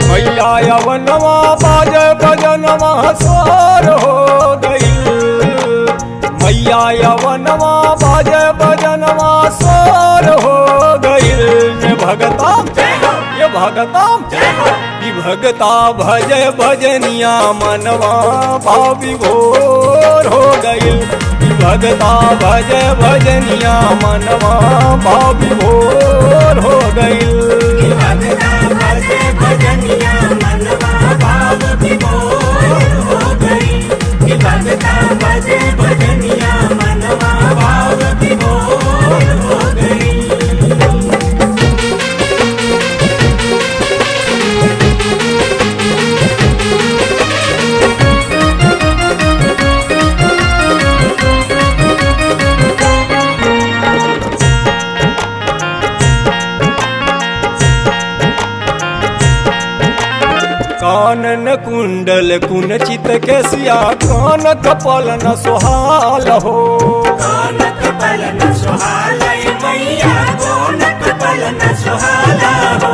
मैया यवनवा बाजे भजनवा स्वर हो गई। मैया यवनवा बाजे भजनवा स्वर हो गई। ये भगता भजय भजनिया मनवा भाव विभोर हो गई। भगता भजय भजनिया मनवा भाव विभोर हो गई। भजनिया मनवा भाव विभोर हो गई। भगता भजे भजनिया मनवा भाव विभोर हो गई। कानन कुंडल कुंचित केसिया कान कपल न सुहाल हो। कान कपल न सुहाल मैया कान कपल न सुहाल हो।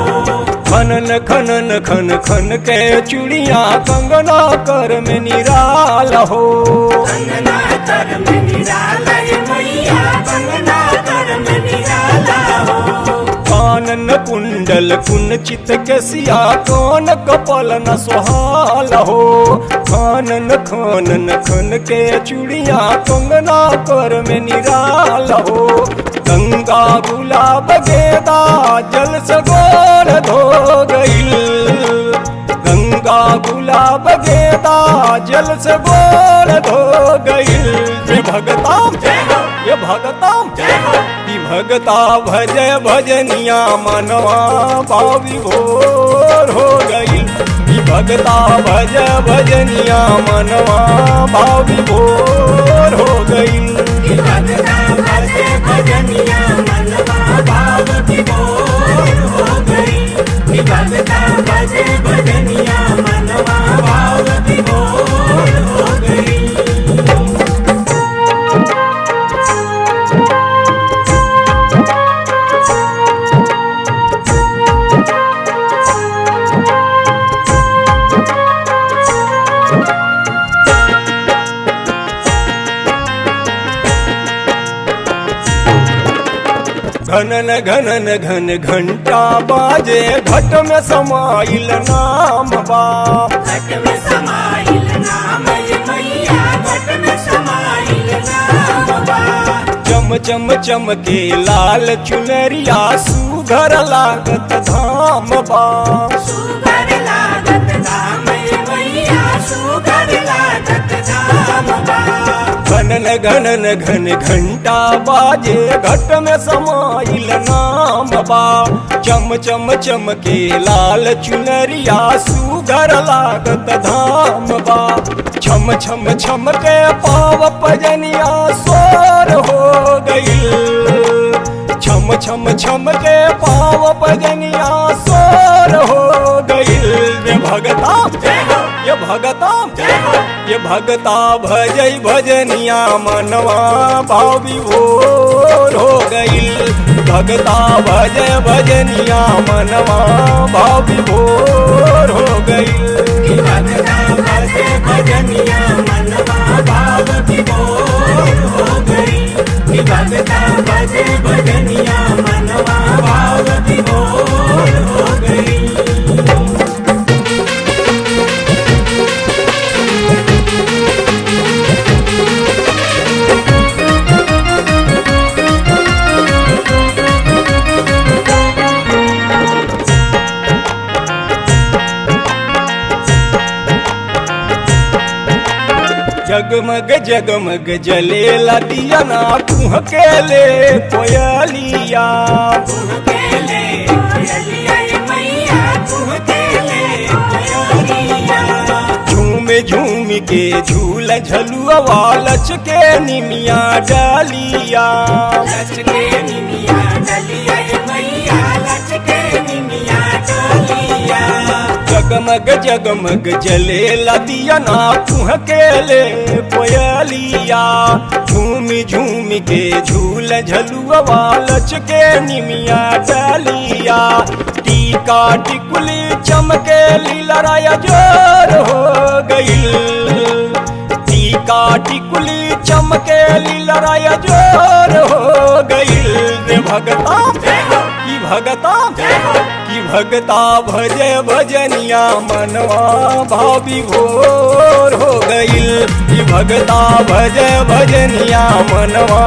खनन खनन खन खन के चूड़िया कंगना कर में निराल हो। कंगना कर में निराल मैया कंगना कर में निराल हो। कानन कुंडल कुंचित केसिया कान कपल न सुहाल हो। खानन खानन खन के चूड़िया कंगना कर में निराल हो। गंगा गुलाब गेदा जल से गोर धो गई। गंगा गुलाब गेदा जल से गोर धो गई। ये भगता भजय भजनिया मनवा भाव विभोर हो गई। भगता भजय भजनिया मनवा भाव विभोर हो गई। भगता भजे भजनिया मनवा भाव विभोर हो गई। भगता भजे भजनिया मनवा भाव विभोर हो गई। घनन घनन घन घंटा बाजे घट में समाइल नाम बा। घट में समाइल नाम मैया घट में समाइल नाम बा। चम चम चमके लाल चुनरिया सुघर लागत धाम बा। सुघर लागत धाम मैया सुघर लागत धाम बा। घनन घनन घन घंटा बाजे घट में समाइल नाम बा। चम चम चमके लाल चुनरिया सुघर लागत धाम बा। छम छम छम के पाव पजनिया सोर हो गई। छम छम छम के पाव पजनिया सोर हो गई। ये भगता भजय भजनिया मनवा भाव विभोर हो गई। भगता भजय भजनिया मनवा भाव विभोर हो गई। भगता भजे भजनिया मनवा भाव विभोर हो गई। भगता भजे भजनिया मनवा भाव विभोर हो गई। जगमग जगमग जलेला दिया ना कुह के ले कोयलिया। झूम झूम के झूल झलुआ लच के निमिया डलिया। लचके निमिया डलिया मैया लचके निमिया डलिया। जगमग जगमग जले लदिया ना कुहके ले कोयलिया। झूमी झूमी के झूल झलुआ लचके निमिया डलिया। टीका टिकुली चमके लीलराया जोर हो गईल। टीका टिकुली चमके लीलराया जोर हो गईल। रे भगता की भगता की भगता भजे भजनिया मनवा भावी भोर हो गईल। की भगता भजे भजनिया मनवा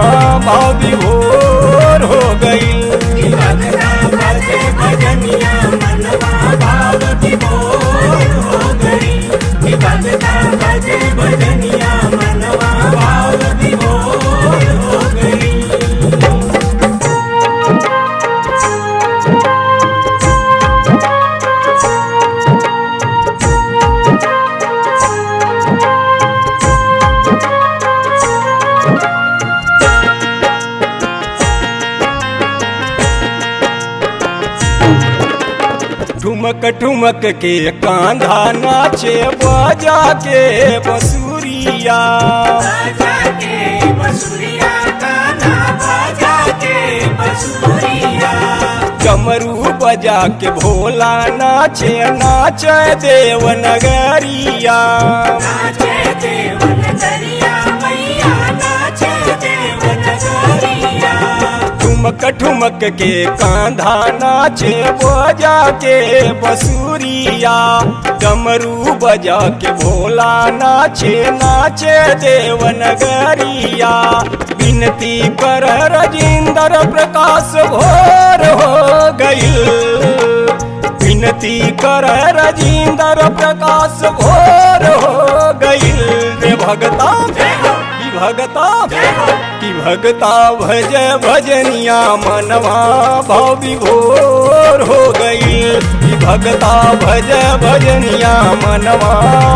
भावी भोर हो गईल। भगता भजे भजनिया मनवा भाव विभोर हो गई। भगता भजे भजनिया मनवा भाव विभोर हो गई। ठुमक ठुमक के कांधा नाचे बजा के बसुरिया। बाजा के बसुरिया गाना बाजा के बसुरिया। डमरू बजा के भोला नाचे नाचे देवनगरिया। नाचे देवनगरिया मैया नाचे देवनगरिया। ठुमक ठुमक के कांधा नाचे बजा के बसुरिया। डमरू बजा के भोला नाचे नाचे देवनगरिया। विनती कर राजेंद्र प्रकाश भोर हो गईल। विनती कर राजेंद्र प्रकाश भोर हो गईल। रे भगता की भगता की भगता भज भजनिया मनवा भाव विभोर हो गईल। की भगता भज भजनिया मनवा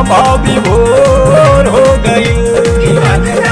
भाव विभोर हो गईल। भगता